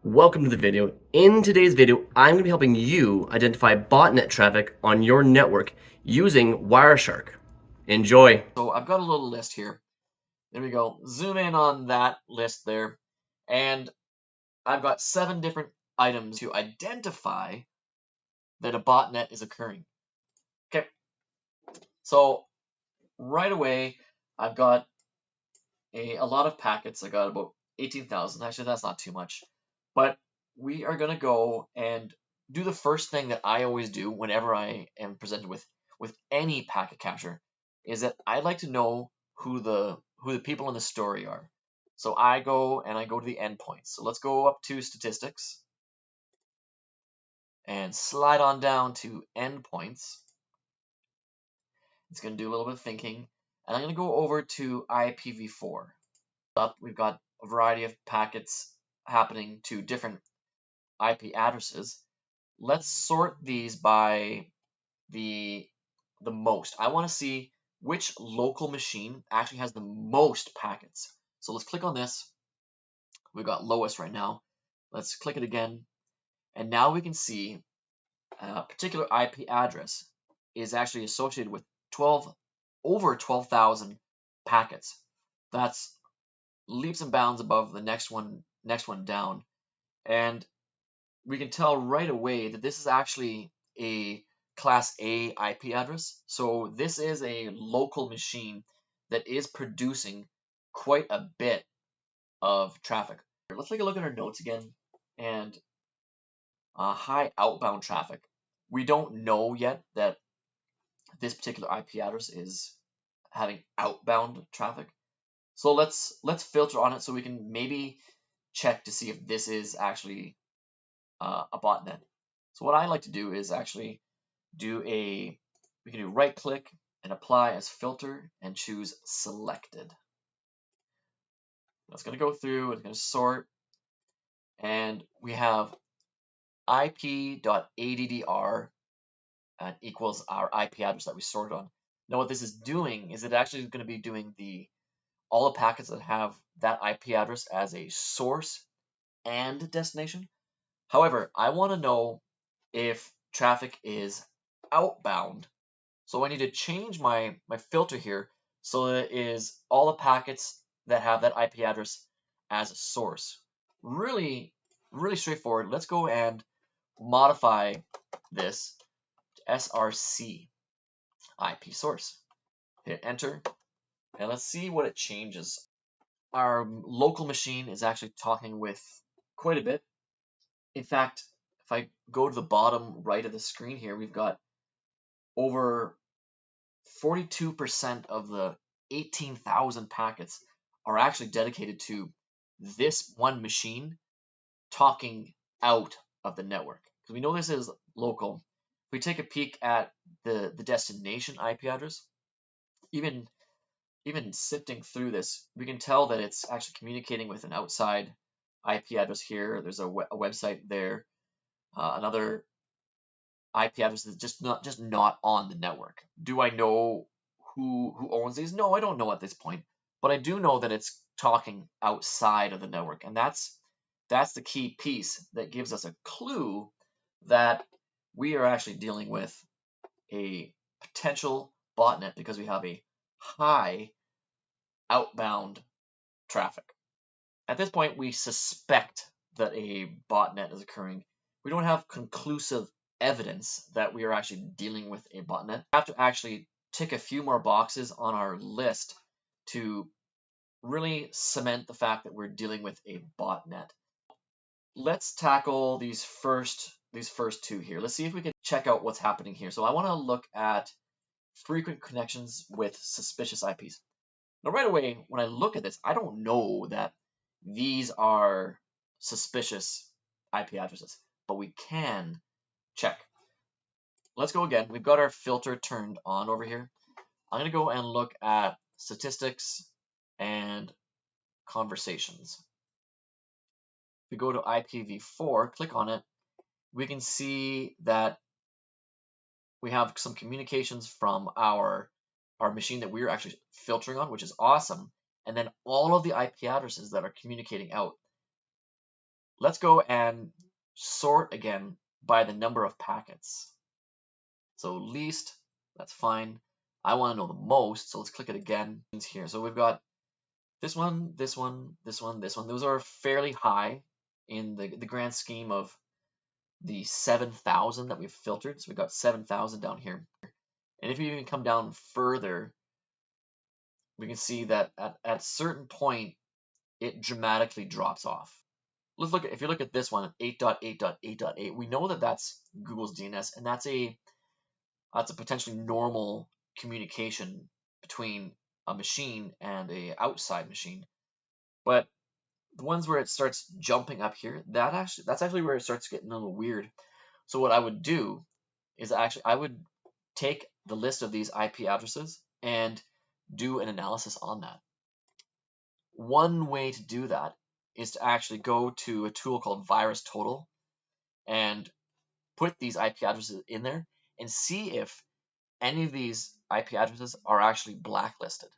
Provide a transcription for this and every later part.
Welcome to the video. In today's video, I'm going to be helping you identify botnet traffic on your network using Wireshark. Enjoy. So I've got a little list here. There we go. Zoom in on that list there. And I've got 7 different items to identify that a botnet is occurring. Okay, so right away, I've got a lot of packets. I got about 18,000. Actually, that's not too much. But we are going to go and do the first thing that I always do whenever I am presented with any packet capture, is that I like to know who the people in the story are. So I go to the endpoints. So let's go up to statistics and slide on down to endpoints. It's going to do a little bit of thinking, and I'm going to go over to IPv4. Up, we've got a variety of packets happening to different IP addresses. Let's sort these by the most. I want to see which local machine actually has the most packets. So let's click on this. We've got lowest right now. Let's click it again. And now we can see a particular IP address is actually associated with over 12,000 packets. That's leaps and bounds above the next one down. And we can tell right away that this is actually a Class A IP address. So this is a local machine that is producing quite a bit of traffic. Let's take a look at our notes again. And high outbound traffic. We don't know yet that this particular IP address is having outbound traffic. So let's filter on it so we can maybe check to see if this is actually a botnet. So what I like to do is actually we can do right click and apply as filter and choose selected. That's going to go through, it's going to sort, and we have ip.addr equals our IP address that we sorted on. Now what this is doing is it actually is going to be doing all the packets that have that IP address as a source and destination. However, I want to know if traffic is outbound. So I need to change my filter here so that it is all the packets that have that IP address as a source. Really straightforward. Let's go and modify this to src IP source. Hit enter, and let's see what it changes. Our local machine is actually talking with quite a bit. In fact, if I go to the bottom right of the screen here, we've got over 42% of the 18,000 packets are actually dedicated to this one machine talking out of the network. Because we know this is local. If we take a peek at the destination IP address, even sifting through this, we can tell that it's actually communicating with an outside IP address here. There's a website there. Another IP address is just not on the network. Do I know who owns these? No, I don't know at this point, but I do know that it's talking outside of the network, and that's the key piece that gives us a clue that we are actually dealing with a potential botnet because we have a high outbound traffic. At this point, we suspect that a botnet is occurring. We don't have conclusive evidence that we are actually dealing with a botnet. We have to actually tick a few more boxes on our list to really cement the fact that we're dealing with a botnet. Let's tackle these first two here. Let's see if we can check out what's happening here. So I want to look at frequent connections with suspicious IPs. Now right away, when I look at this, I don't know that these are suspicious IP addresses, but we can check. Let's go again. We've got our filter turned on over here. I'm going to go and look at statistics and conversations. If we go to IPv4, click on it, we can see that we have some communications from our machine that we're actually filtering on, which is awesome. And then all of the IP addresses that are communicating out. Let's go and sort again by the number of packets. So least, that's fine. I want to know the most, so let's click it again here. So we've got this one, this one, this one, this one. Those are fairly high in the grand scheme of the 7,000 that we've filtered. So we've got 7,000 down here. And if you even come down further, we can see that at a certain point, it dramatically drops off. Let's look at, if you look at this one, 8.8.8.8, we know that that's Google's DNS, and that's a potentially normal communication between a machine and a outside machine. But the ones where it starts jumping up here, that's actually where it starts getting a little weird. So what I would do is I would take the list of these IP addresses and do an analysis on that. One way to do that is to actually go to a tool called VirusTotal and put these IP addresses in there and see if any of these IP addresses are actually blacklisted,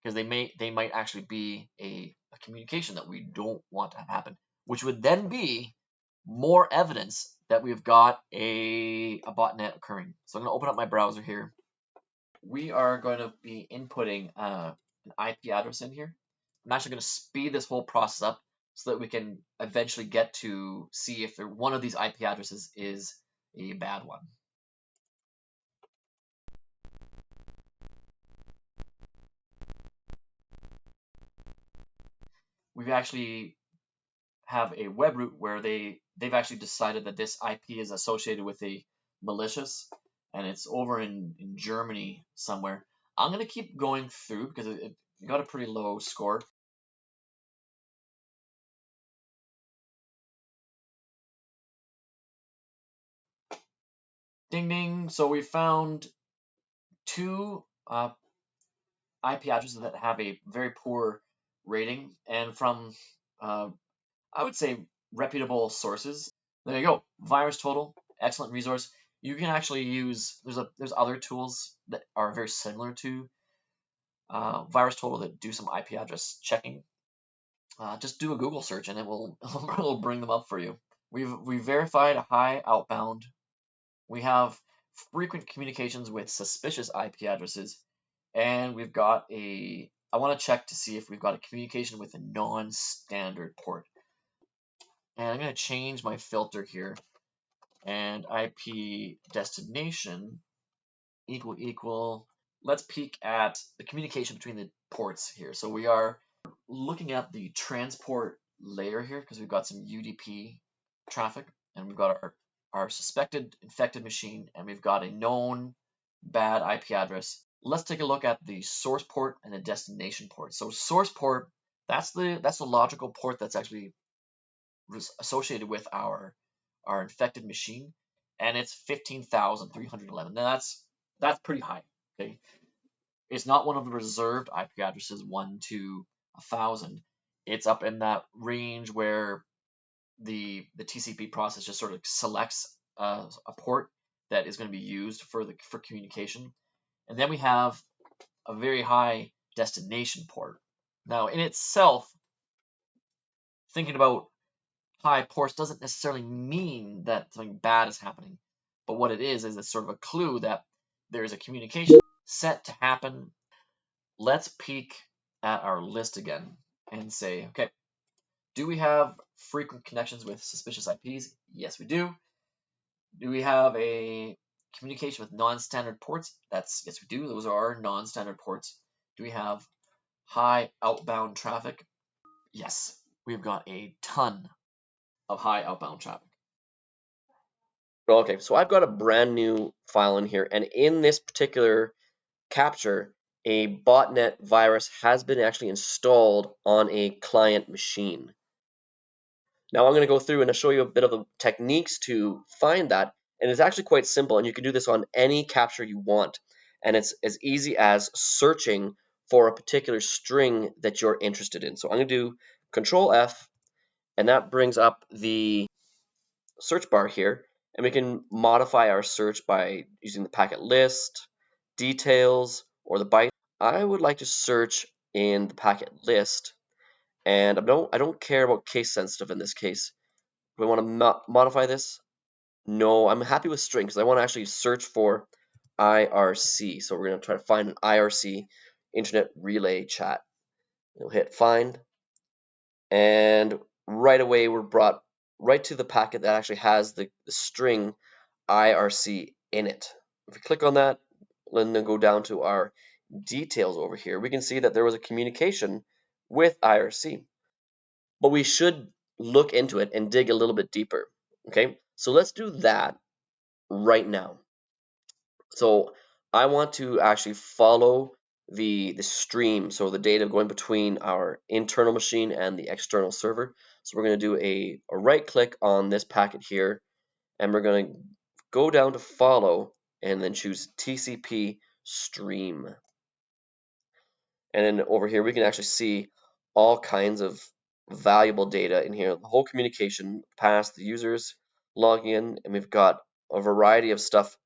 because they might actually be a communication that we don't want to have happen, which would then be more evidence that we've got a botnet occurring. So I'm going to open up my browser here. We are going to be inputting an IP address in here. I'm actually going to speed this whole process up so that we can eventually get to see if one of these IP addresses is a bad one. We've actually have a web root where they've actually decided that this IP is associated with a malicious, and it's over in Germany somewhere. I'm going to keep going through because it got a pretty low score. Ding ding. So we found two IP addresses that have a very poor rating, and from I would say reputable sources. There you go. VirusTotal, excellent resource. You can actually use there's other tools that are very similar to VirusTotal that do some IP address checking. Just do a Google search and it will it'll bring them up for you. We've verified a high outbound. We have frequent communications with suspicious IP addresses, and we've got I want to check to see if we've got a communication with a non-standard port. And I'm going to change my filter here, and IP destination equal. Let's peek at the communication between the ports here. So we are looking at the transport layer here because we've got some UDP traffic, and we've got our suspected infected machine, and we've got a known bad IP address. Let's take a look at the source port and the destination port. So source port, that's the logical port that's actually associated with our infected machine, and it's 15,311. Now that's pretty high. Okay, it's not one of the reserved IP addresses 1 to 1,000. It's up in that range where the TCP process just sort of selects a port that is going to be used for communication, and then we have a very high destination port. Now, in itself, thinking about high ports doesn't necessarily mean that something bad is happening, but what it is it's sort of a clue that there is a communication set to happen. Let's peek at our list again and say, okay, do we have frequent connections with suspicious IPs? Yes, we do. Do we have a communication with non-standard ports? Yes, we do. Those are our non-standard ports. Do we have high outbound traffic? Yes, we've got a ton of high outbound traffic. Okay, so I've got a brand new file in here, and in this particular capture, a botnet virus has been actually installed on a client machine. Now I'm going to go through and show you a bit of the techniques to find that, and it's actually quite simple, and you can do this on any capture you want, and it's as easy as searching for a particular string that you're interested in. So I'm going to do Ctrl F, and that brings up the search bar here, and we can modify our search by using the packet list, details, or the byte. I would like to search in the packet list, And I don't care about case sensitive in this case. Do I want to modify this? No, I'm happy with string because I want to actually search for IRC. So we're going to try to find an IRC, Internet Relay Chat. We'll hit find, and right away we're brought right to the packet that actually has the string IRC in it. If we click on that, and then go down to our details over here, we can see that there was a communication with IRC. But we should look into it and dig a little bit deeper. Okay, so let's do that right now. So I want to actually follow the stream, so the data going between our internal machine and the external server. So we're going to do a right click on this packet here, and we're going to go down to follow and then choose TCP stream. And then over here we can actually see all kinds of valuable data in here, the whole communication past the users logging in, and we've got a variety of stuff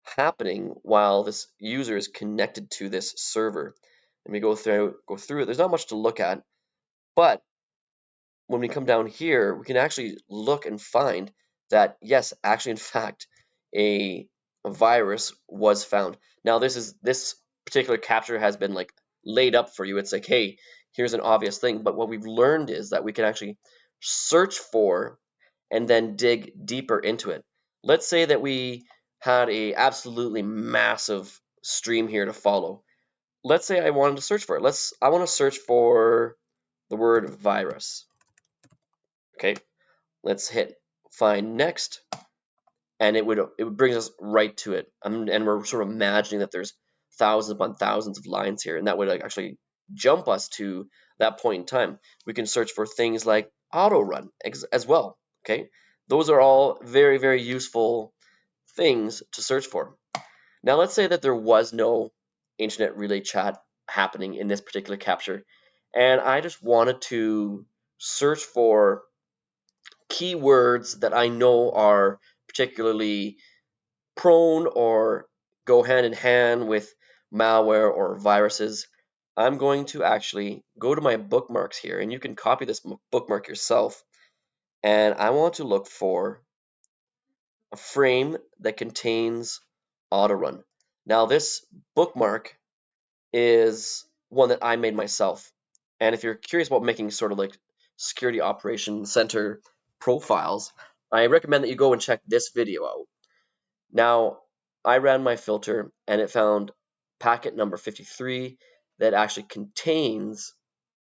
happening while this user is connected to this server. And we go through it. There's not much to look at, but when we come down here, we can actually look and find that yes, actually, in fact, a virus was found. Now, this particular capture has been like laid up for you. It's like, hey, here's an obvious thing. But what we've learned is that we can actually search for and then dig deeper into it. Let's say that we had a absolutely massive stream here to follow. Let's say I wanted to search for it. I want to search for the word virus. Okay, let's hit find next, and it would bring us right to it. And we're sort of imagining that there's thousands upon thousands of lines here, and that would like actually jump us to that point in time. We can search for things like auto run as well. Okay, those are all very, very useful things to search for. Now let's say that there was no internet relay chat happening in this particular capture, and I just wanted to search for keywords that I know are particularly prone or go hand in hand with malware or viruses. I'm going to actually go to my bookmarks here, and you can copy this bookmark yourself. And I want to look for a frame that contains autorun. Now, this bookmark is one that I made myself. And if you're curious about making sort of like security operations center profiles, I recommend that you go and check this video out. Now, I ran my filter and it found packet number 53 that actually contains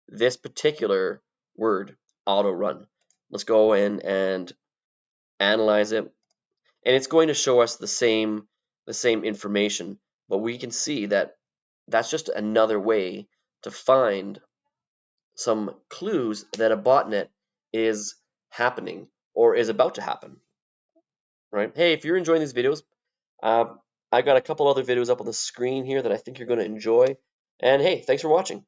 this particular word, auto run. Let's go in and analyze it. And it's going to show us the same information, but we can see that that's just another way to find some clues that a botnet is happening or is about to happen, right? Hey, if you're enjoying these videos, uh, I got a couple other videos up on the screen here that I think you're going to enjoy. And hey, thanks for watching.